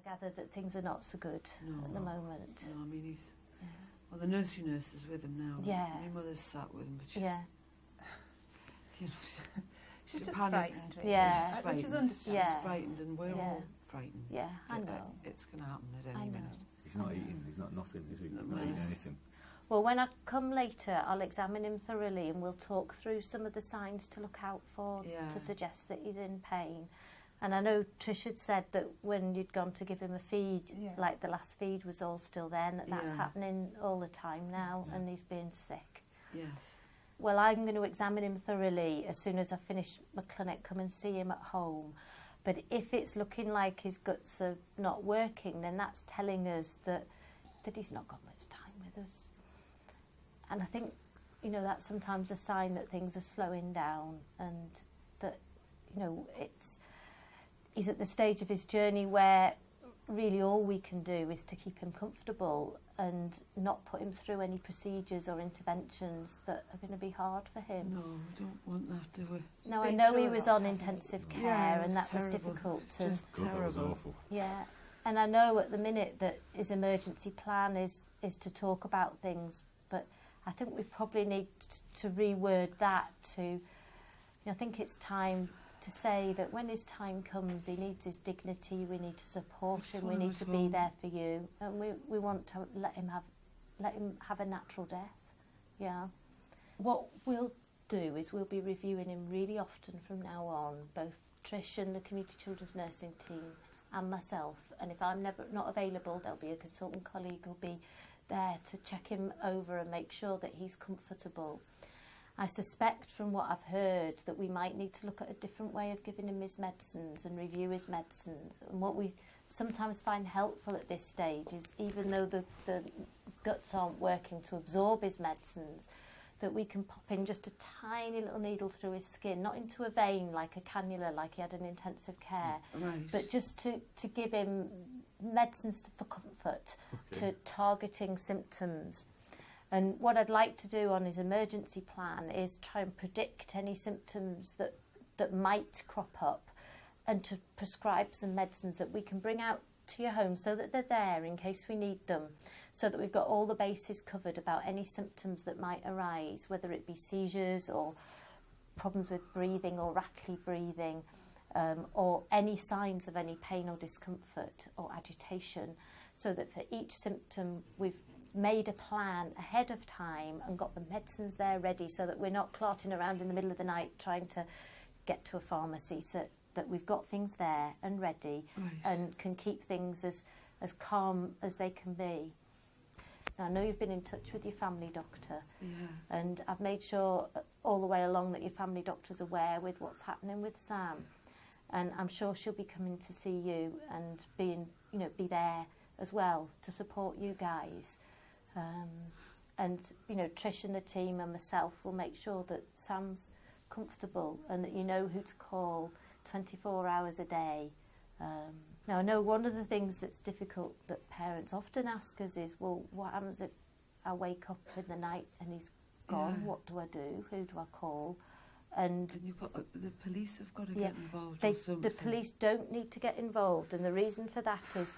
gather that things are not so good at the moment. No, I mean, he's... Yeah. Well, the nursery nurse is with him now. Yeah. My mother's sat with him, but she's... Yeah. You know, she's just panicked. frightened, really. Yeah. Which is understandable. Yeah. She's frightened, and we're all frightened. Yeah, I know. It's going to happen at any minute. He's not eating, he's not nothing, is he? Not eating anything. Well, when I come later, I'll examine him thoroughly and we'll talk through some of the signs to look out for to suggest that he's in pain. And I know Trish had said that when you'd gone to give him a feed, like the last feed was all still there, and that's happening all the time now, and he's being sick. Yes. Well, I'm going to examine him thoroughly as soon as I finish my clinic, come and see him at home. But if it's looking like his guts are not working, then that's telling us that he's not got much time with us. And I think, you know, that's sometimes a sign that things are slowing down, and that, you know, he's at the stage of his journey where really all we can do is to keep him comfortable and not put him through any procedures or interventions that are going to be hard for him. No, we don't want that, do we? No, I know he was on intensive care, and that was difficult to... Just terrible. That was awful. Yeah, and I know at the minute that his emergency plan is to talk about things, but I think we probably need to reword that to, you know, I think it's time to say that when his time comes, he needs his dignity, we need to support him, we need to be there for you, and we want to let him have a natural death. Yeah. What we'll do is we'll be reviewing him really often from now on, both Trish and the Community Children's Nursing team and myself, and if I'm not available, there'll be a consultant colleague who'll be there to check him over and make sure that he's comfortable. I suspect from what I've heard that we might need to look at a different way of giving him his medicines and review his medicines. And what we sometimes find helpful at this stage is, even though the guts aren't working to absorb his medicines, that we can pop in just a tiny little needle through his skin, not into a vein like a cannula like he had in intensive care, but just to give him medicines for comfort, to targeting symptoms. And what I'd like to do on his emergency plan is try and predict any symptoms that might crop up, and to prescribe some medicines that we can bring out to your home so that they're there in case we need them, so that we've got all the bases covered about any symptoms that might arise, whether it be seizures or problems with breathing or rattly breathing, or any signs of any pain or discomfort or agitation, so that for each symptom we've made a plan ahead of time and got the medicines there ready, so that we're not clarting around in the middle of the night trying to get to a pharmacy, so that we've got things there and ready and can keep things as calm as they can be. Now, I know you've been in touch with your family doctor, and I've made sure all the way along that your family doctor's aware with what's happening with Sam, and I'm sure she'll be coming to see you and be there as well to support you guys. And, you know, Trish and the team and myself will make sure that Sam's comfortable and that you know who to call 24 hours a day. Now, I know one of the things that's difficult that parents often ask us is, well, what happens if I wake up in the night and he's gone? What do I do? Who do I call? And you've got the police have got to get involved or something. The police don't need to get involved, and the reason for that is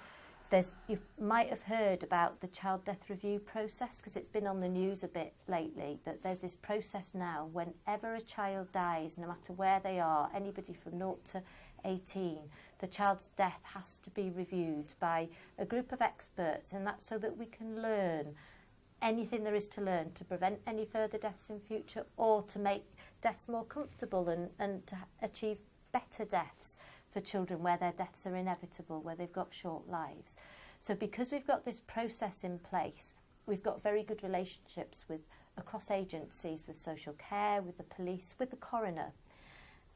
you might have heard about the child death review process, because it's been on the news a bit lately, that there's this process now whenever a child dies, no matter where they are, anybody from 0 to 18, the child's death has to be reviewed by a group of experts, and that's so that we can learn anything there is to learn to prevent any further deaths in future, or to make deaths more comfortable and to achieve better deaths for children where their deaths are inevitable, where they've got short lives. So because we've got this process in place, we've got very good relationships across agencies, with social care, with the police, with the coroner.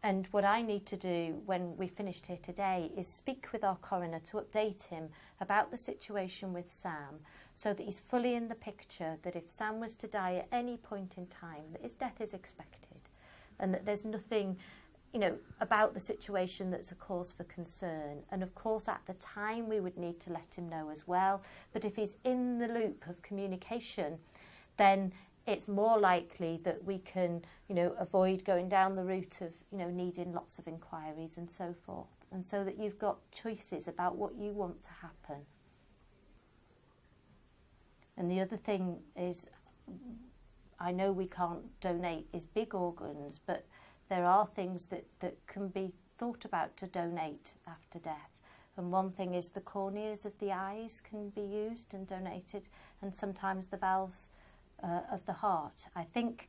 And what I need to do when we finished here today is speak with our coroner to update him about the situation with Sam, so that he's fully in the picture, that if Sam was to die at any point in time, that his death is expected, and that there's nothing, you know, about the situation that's a cause for concern. And of course at the time we would need to let him know as well, but if he's in the loop of communication, then it's more likely that we can, avoid going down the route of, needing lots of inquiries and so forth. And so that you've got choices about what you want to happen. And the other thing is, I know we can't donate is big organs, but there are things that can be thought about to donate after death. And one thing is the corneas of the eyes can be used and donated, and sometimes the valves of the heart. I think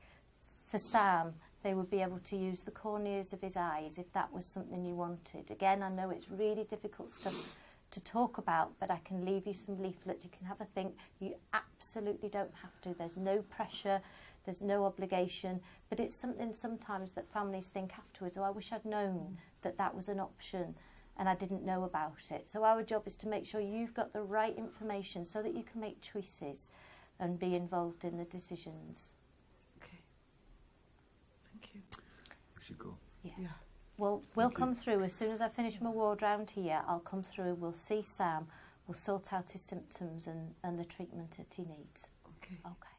for Sam, they would be able to use the corneas of his eyes if that was something you wanted. Again, I know it's really difficult stuff to talk about, but I can leave you some leaflets. You can have a think. You absolutely don't have to. There's no pressure. There's no obligation. But it's something sometimes that families think afterwards, oh, I wish I'd known that that was an option and I didn't know about it. So our job is to make sure you've got the right information so that you can make choices and be involved in the decisions. Okay. Thank you. We should go. Yeah. Yeah. Well, we'll Thank come you. through. As soon as I finish my ward round here, I'll come through, we'll see Sam, we'll sort out his symptoms and the treatment that he needs. Okay. Okay.